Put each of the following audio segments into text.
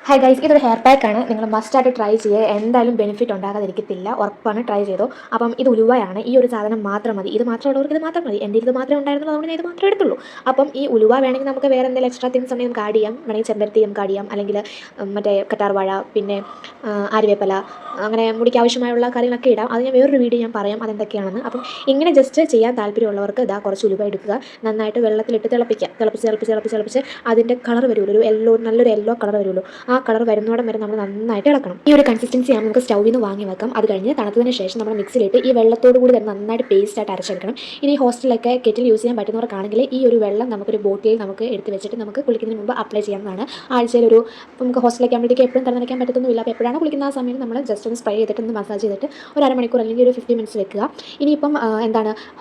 Hi guys, ഇതൊരു hair പാക്കാണ്. നിങ്ങൾ മസ്റ്റായിട്ട് ട്രൈ ചെയ്യുക. എന്തായാലും ബെനിഫിറ്റ് ഉണ്ടാകാതിരിക്കത്തില്ല, ഉറപ്പാണ്. ട്രൈ ചെയ്തോ. അപ്പം ഇത് ഉലുവയാണ്. ഈ ഒരു സാധനം മാത്രം മതി. ഇത് മാത്രമുള്ളവർക്ക് ഇത് മാത്രം മതി. എൻ്റെ ഇത് മാത്രമേ ഉണ്ടായിരുന്നുള്ളൂ, അതുകൊണ്ട് ഞാൻ ഇത് മാത്രമേ എടുത്തുള്ളൂ. അപ്പം ഈ ഉലുവ വേണമെങ്കിൽ നമുക്ക് വേറെ എന്തെങ്കിലും എക്സ്ട്രാ തിങ്സ് ഉണ്ടെങ്കിൽ നമുക്ക് ആഡ് ചെയ്യാം. വേണമെങ്കിൽ ചെമ്പരത്തി നമുക്ക് ആഡ് ചെയ്യാം, അല്ലെങ്കിൽ മറ്റേ കറ്റാർവാഴ, പിന്നെ ആര്യവേപ്പല, അങ്ങനെ മുടിക്ക് ആവശ്യമായുള്ള കാര്യങ്ങളൊക്കെ ഇടാം. അത് ഞാൻ വേറൊരു വീഡിയോ ഞാൻ പറയാം അതെന്തൊക്കെയാണെന്ന്. അപ്പം ഇങ്ങനെ ജസ്റ്റ് ചെയ്യാൻ താല്പര്യമുള്ളവർക്ക് ഇതാ കുറച്ച് ഉലുവ എടുക്കുക, നന്നായിട്ട് വെള്ളത്തിലിട്ട് തിളപ്പിക്കുക. തിളപ്പിച്ച് അതിൻ്റെ കളർ വരുമല്ലോ, ഒരു നല്ലൊരു യെല്ലോ കളർ വരുമല്ലോ. ആ കളർ വരുന്നോടം വരെ നമ്മൾ നന്നായിട്ട് ഇളക്കണം. ഈ ഒരു കൺസിസ്റ്റൻസി ആണ് നമുക്ക് സ്റ്റൗവിൽ നിന്ന് വാങ്ങി വെക്കാം. അത് കഴിഞ്ഞ് തണുത്തതിന് ശേഷം നമ്മൾ മിക്സിയിലിട്ട് ഈ വെള്ളത്തോട് കൂടി തന്നെ നന്നായിട്ട് പേസ്റ്റ് ആയിട്ട് അരച്ചെടുക്കണം. ഇനി ഹോസ്റ്റലിലൊക്കെ കെറ്റിൽ യൂസ് ചെയ്യാൻ പറ്റുന്നവർക്കാണെങ്കിൽ ഈ ഒരു വെള്ളം നമുക്കൊരു ബോട്ടിൽ നമുക്ക് എടുത്ത് വെച്ചിട്ട് നമുക്ക് കുളിക്കുന്നതിന് മുമ്പ് അപ്ലൈ ചെയ്യാവുന്നതാണ്. ആഴ്ചയിൽ നമുക്ക് ഹോസ്റ്റലിലേക്ക് ആകുമ്പോഴത്തേക്ക് എപ്പോഴും തന്നിരിക്കാൻ പറ്റത്തൊന്നുമില്ല. അപ്പോൾ എപ്പോഴാണ് കുളിക്കുന്ന ആ സമയം നമ്മൾ ജസ്റ്റ് ഒന്ന് സ്പ്രേ ചെയ്തിട്ട് ഒന്ന് മസാജ് ചെയ്തിട്ട് ഒരു അരമണിക്കൂർ അല്ലെങ്കിൽ ഒരു 50 മിനിറ്റ്സ് വെക്കുക. ഇനിയിപ്പം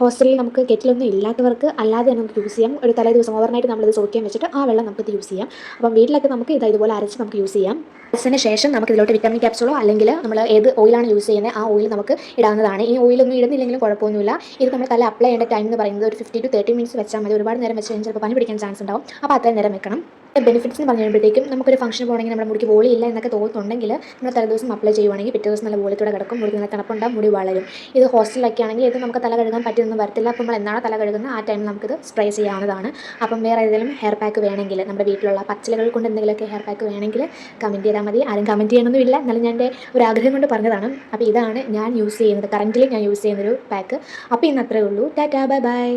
ഹോസ്റ്റലിൽ നമുക്ക് കെറ്റിലൊന്നും ഇല്ലാത്തവർക്ക് അല്ലാതെ തന്നെ നമുക്ക് യൂസ് ചെയ്യാം. ഒരു തലേ ദിവസം ഓവർനൈറ്റ് നമ്മളിത് സോക്കാൻ വെച്ചിട്ട് ആ വെള്ളം നമുക്ക് യൂസ് ചെയ്യാം. അപ്പം വീട്ടിലൊക്കെ നമുക്ക് ഇതുപോലെ അരച്ച് നമുക്ക് യൂസ് ചെയ്യാം. അതിന് ശേഷം നമുക്ക് ഇതിലോട്ട് വിറ്റാമിൻ ക്യാപ്സൂളോ അല്ലെങ്കിൽ നമ്മൾ ഏത് ഓയിലാണ് യൂസ് ചെയ്യുന്നത് ആ ഓയിൽ നമുക്ക് ഇടാവുന്നതാണ്. ഈ ഓയിലൊന്നും ഇടുന്നില്ലെങ്കിലും കുഴപ്പമൊന്നുമില്ല. ഇത് നമ്മൾ തല അപ്ലൈ ചെയ്യേണ്ട ടൈം എന്ന് പറയുന്നത് ഒരു 50 to 30 മിനിറ്റ്സ് വെച്ചാൽ മതി. ഒരുപാട് നേരം വെച്ച് കഴിഞ്ഞാൽ ചിലപ്പോൾ പനി പിടിക്കാൻ ചാൻസ് ഉണ്ടാവും. അപ്പോൾ അത്രയും നേരം വെക്കണം. ബെനിഫിറ്റ്സ് എന്ന് പറഞ്ഞു കഴിയുമ്പോഴത്തേക്കും നമുക്കൊരു ഫംഗ്ഷൻ പോകണമെങ്കിൽ നമ്മുടെ മുടിക്ക് വോളി ഇല്ല എന്നൊക്കെ തോന്നുന്നുണ്ടെങ്കിൽ നമ്മൾ തലേദിവസം അപ്ലൈ ചെയ്യുവാണെങ്കിൽ പിറ്റേ ദിവസം നല്ല വോളിത്തോടെ കിടക്കും. മുടി നല്ല തണുപ്പുണ്ടാകും, മുടി വളരും. ഇത് ഹോസ്റ്റലിലൊക്കെ ആണെങ്കിൽ ഇത് നമുക്ക് തല കഴുകാൻ പറ്റിയൊന്നും വരത്തില്ല. അപ്പോൾ നമ്മൾ എന്നാണ് തല കഴുകുന്നത് ആ ടൈമിൽ നമുക്കിത് സ്പ്രേ ചെയ്യാവുന്നതാണ്. അപ്പം വേറെ ഏതെങ്കിലും ഹെയർ പാക്ക് വേണമെങ്കിൽ നമ്മുടെ വീട്ടിലുള്ള പച്ചിലകൾ കൊണ്ട് എന്തെങ്കിലുമൊക്കെ ഹെയർ പാക്ക് വേണമെങ്കിൽ കമൻറ്റ് ചെയ്താൽ മതി. ആരും കമൻറ്റ് ചെയ്യണമെന്നില്ല, എന്നാലും ഞാൻ എൻ്റെ ഒരു ആഗ്രഹം കൊണ്ട് പറഞ്ഞതാണ്. അപ്പോൾ ഇതാണ് ഞാൻ യൂസ് ചെയ്യുന്നത്, കറൻ്റിലി ഞാൻ യൂസ് ചെയ്യുന്നൊരു പാക്ക്. അപ്പോൾ ഇന്ന് അത്രയേ ഉള്ളൂ. Tata, bye bye.